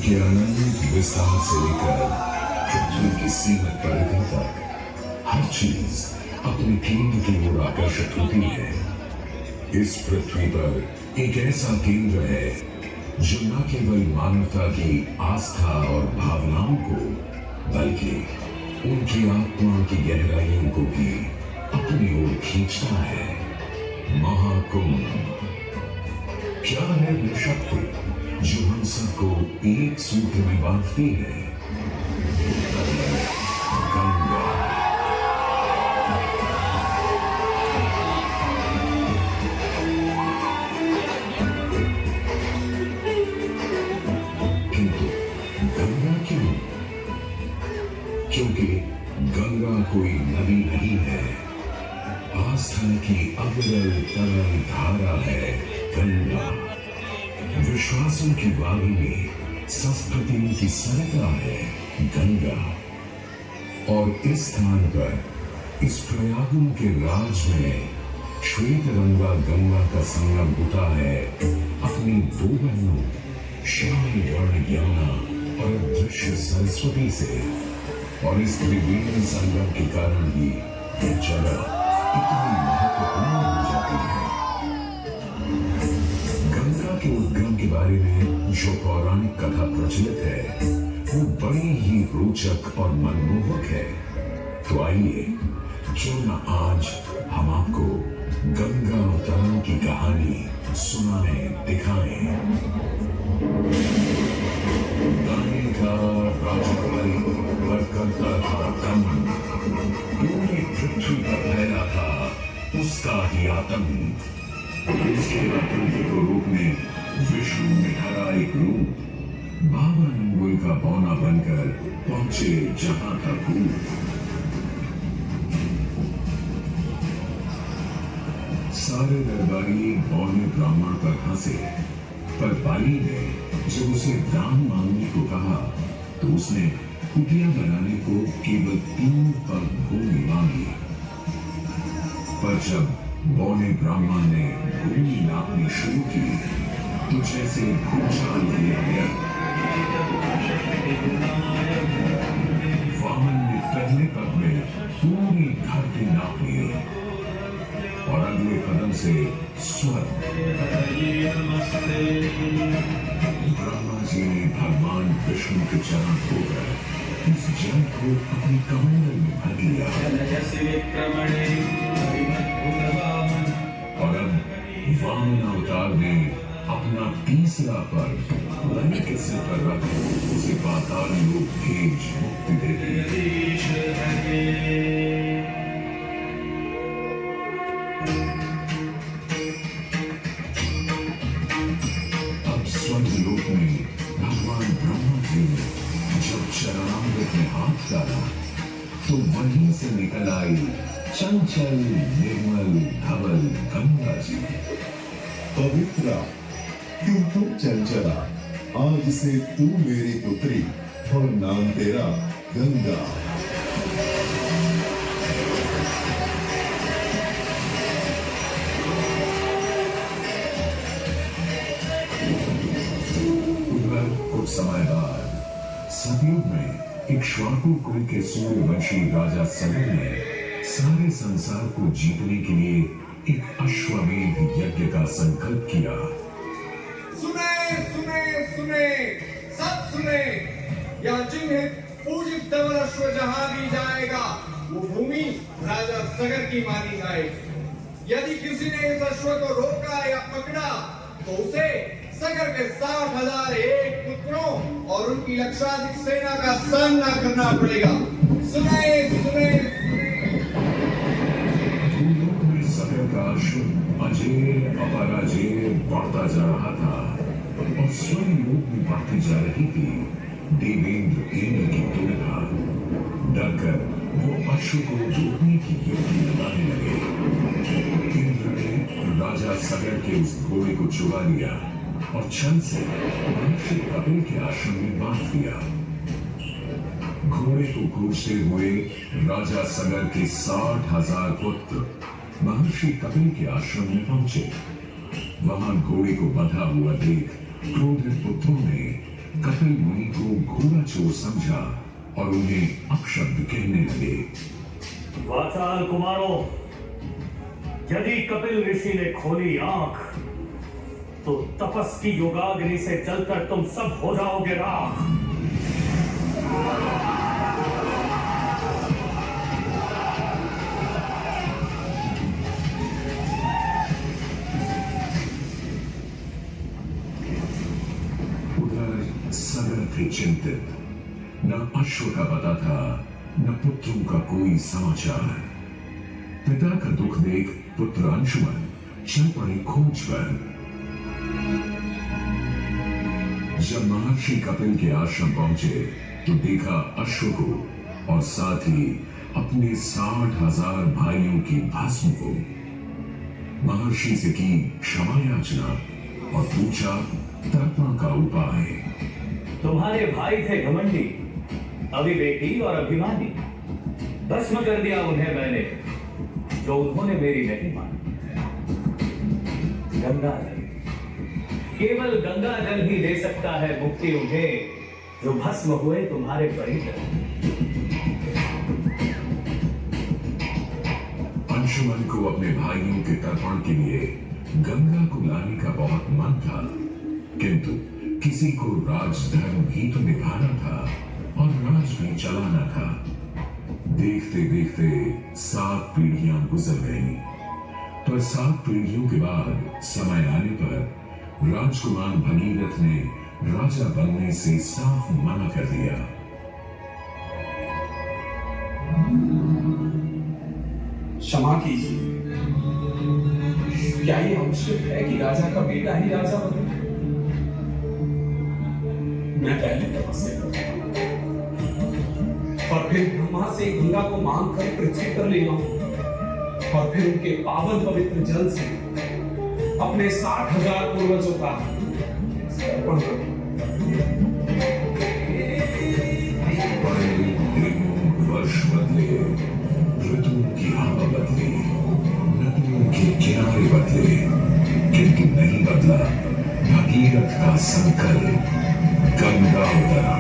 के अनंत विस्तार से लेकर पृथ्वी की सीमित परिधि तक हर चीज अपनी केंद्र की ओर आकर्षित होती है। इस पृथ्वी पर एक ऐसा केंद्र है जो न केवल मानवता की आस्था और भावनाओं को बल्कि उनकी आत्मा की गहराइयों को भी अपनी ओर खींचता है। महाकुंभ क्या है वो शक्ति जो हम सबको एक सूत्र में बांधती है? गंगा। किंतु गंगा क्यों? क्योंकि गंगा कोई नदी नहीं है, आस्था की अविरल तरल धारा है गंगा। विश्वासों की वारी में संस्कृतियों की सरता है गंगा। और इस स्थान पर इस प्रयागों के राज में श्वेत रंगा गंगा का संगम होता है अपनी दो बहनों श्याम वर्ण यमुना और अदृश्य सरस्वती से। और इस त्रिवेणी संगम के कारण ही यह जगह इतनी महत्वपूर्ण हो जाती है। गंगा के उद्गम के बारे में जो पौराणिक कथा प्रचलित है वो बड़ी ही रोचक और मनमोहक है। तो आइए क्यों न आज हम आपको गंगा अवतरण की कहानी सुनाएं, दिखाएं। गाने का राजा बलि पर करता था दमन, पूरी पृथ्वी पर फैला था उसका ही आतंक। उसके आतंक को रोकने विष्णु ने धरा एक रूप, 52 अंगुल का बौना बनकर पहुंचे जहां था भूत। सारे दरबारी बौने ब्राह्मण पर हंसे, पर बाली ने जब उसे दान मांगने को कहा तो उसने कुटिया बनाने को केवल 3 पग भूमि मांगी। पर जब बौने ब्राह्मण ने भूमि नापनी शुरू की तो जैसे भूचाल दिया गया। वामन ने पहले पग में पूरी धरती नाप ली और अगले कदम से स्वर्ग। ब्रह्मा जी ने भगवान विष्णु के चरण धोकर इस जल को अपनी कमंडल में भर लिया। और अब वामन अवतार ने अपना तीसरा पग बलि के सिर पर रख उसे पाताल लोक भेज मुक्ति दे दी। अब स्वर्ग लोक में भगवान ब्रह्मा जी ने जब चरणामृत में हाथ डाला तो वहीं से निकल आई चंचल निर्मल धवल गंगा जी। पवित्रा क्यों तुम चंचला, आज से तू मेरी पुत्री और नाम तेरा गंगा। कुछ समय बाद सतयुग में इक्ष्वाकु कुल के सूर्यवंशी राजा सगर ने सारे संसार को जीतने के लिए एक अश्वमेध यज्ञ का संकल्प किया। सुने सुने सुने सब सुने, यह जिन्हें पूजित धवल अश्व जहां भी जाएगा वो भूमि राजा सगर की मानी जाएगी। यदि किसी ने इस अश्व को रोका या पकड़ा तो उसे सगर के 60,001 पुत्रों और उनकी लक्षाधिक सेना का सामना करना पड़ेगा। सुने सुने सगर का अश्व अजेय अपराजेय बढ़ता जा रहा था और स्वयं लोक में बढ़ती जा रही थी। देवेंद्र इंद्र की दुविधा डरकर वो अश्व को रोकने की युक्ति लगाने लगे। इंद्र ने राजा सगर के उस घोड़े को चुरा लिया और छल से महर्षि कपिल के आश्रम में बांध दिया। घोड़े को खोजते हुए राजा सगर के 60,000 पुत्र महर्षि कपिल के आश्रम में पहुंचे। वहां घोड़े को बंधा हुआ देख क्रोधित पुत्रों ने कपिल मुनि को घोड़ा चोर समझा और उन्हें अपशब्द कहने लगे। वाचाल कुमारों, यदि कपिल ऋषि ने खोली आंख तो तपस की योगाग्नि से जलकर तुम सब हो जाओगे राख। उधर सगर थे चिंतित, न अश्व का पता था न पुत्रों का कोई समाचार। पिता का दुख देख पुत्र अंशुमन चल पड़े खोज पर। जब महर्षि कपिल के आश्रम पहुंचे तो देखा अश्व को और साथ ही अपने 60,000 भाइयों की भस्म को। महर्षि से की क्षमा याचना और पूछा तर्पण का उपाय। तुम्हारे भाई थे घमंडी, अविवेकी और अभिमानी। भस्म कर दिया उन्हें मैंने, जो उन्होंने मेरी नहीं मानी। गंगा जल, केवल गंगा जल ही दे सकता है मुक्ति उन्हें, जो भस्म हुए तुम्हारे परिजन। अंशुमन को अपने भाइयों के तर्पण के लिए गंगा को लाने का बहुत मन था, किंतु किसी को राजधर्म भी तो निभाना था और राज भी चलाना था। देखते देखते 7 पीढ़ियां गुजर गईं, पर 7 पीढ़ियों के बाद समय आने पर राजकुमार भगीरथ ने राजा बनने से साफ मना कर दिया। क्षमा कीजिए, क्या ये आवश्यक है कि राजा का बेटा ही राजा बने? मैं पहले तपस्या करूंगा और फिर ब्रह्मा से गंगा को मांग कर पृथ्वी पर ले आऊं और फिर उनके पावन पवित्र जल से अपने 60,000 पूर्वजों का अर्पण करूंगा। वर्ष बदले, ऋतुओं की हवा बदली, नदियों के किनारे बदले, किंतु नहीं बदला भगीरथ का संकल्प। गंगा उतरा।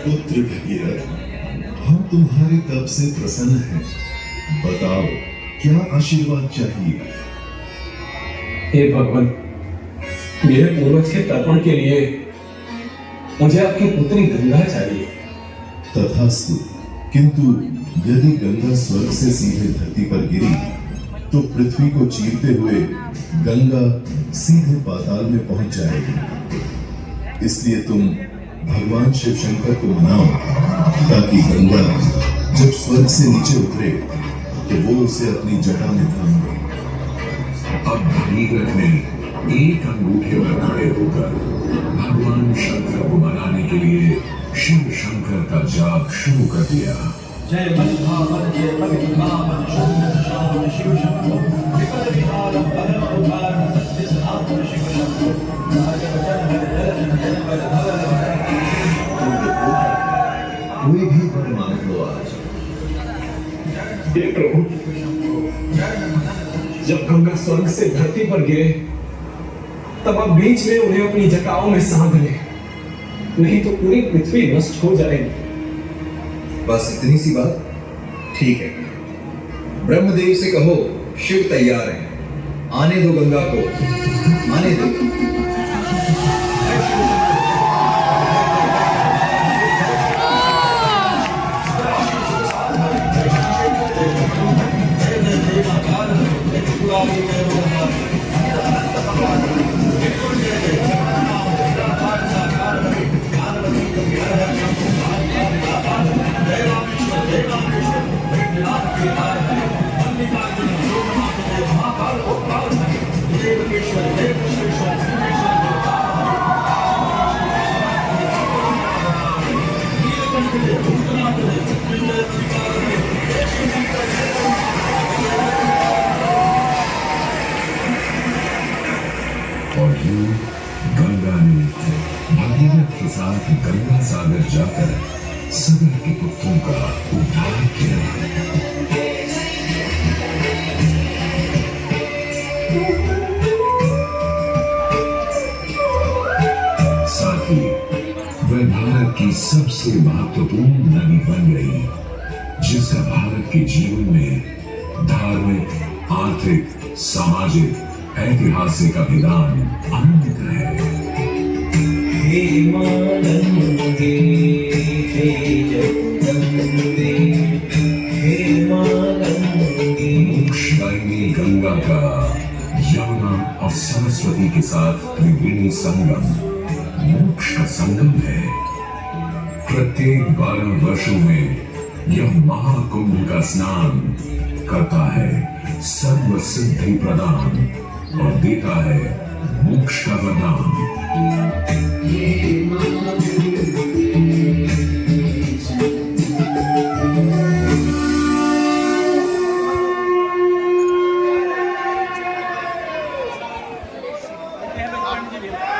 पुत्र भगीरथ, हम तुम्हारे तप से प्रसन्न हैं। बताओ क्या आशीर्वाद चाहिए? हे भगवान, मेरे पूर्वज के तर्पण के लिए मुझे आपकी पुत्री गंगा चाहिए। तथास्तु, किंतु यदि गंगा स्वर्ग से सीधे धरती पर गिरी तो पृथ्वी को चीरते हुए गंगा सीधे पाताल में पहुंच जाएगी। इसलिए तुम भगवान शिव शंकर को मनाओ ताकि गंगा जब स्वर्ग से नीचे उतरे तो वो उसे अपनी जटा में थाम ले। अब भगीरथ ने एक अंगूठे पर खड़े होकर भगवान शंकर को मनाने के लिए शिव शंकर का जाप शुरू कर दिया। जय मन्भावन जय पवित्रभावन शंकर शाम शिव शंकर विपद विहारम परम उद्धारम सत्य सनातन शिव शंकर कोई भी वर मांग लो आज। हे प्रभु, जब गंगा स्वर्ग से धरती पर गिरे तब आप बीच में उन्हें अपनी जटाओं में सांध लें, नहीं तो पूरी पृथ्वी नष्ट हो जाएगी। बस इतनी सी बात? ठीक है, ब्रह्मदेव से कहो शिव तैयार है, आने दो गंगा को, आने दो। और यूं गंगा ने भगीरथ के साथ गंगा सागर जाकर सगर के पुत्रों का उद्धार किया। ताप्ती वह भारत की सबसे महत्वपूर्ण नदी बन गई, जिसका भारत के जीवन में धार्मिक, आर्थिक, सामाजिक, ऐतिहासिक अभिदान अनंत है। हे मां गंगे, हे जगदम्बे, हे मां गंगे। मोक्षदायिनी गंगा का यमुना और सरस्वती के साथ त्रिवेणी संगम मोक्ष का संगम है। प्रत्येक 12 वर्षों में यह महाकुंभ का स्नान करता है सर्व सिद्धि प्रदान और देता है मोक्ष का वरदान। पंडित जी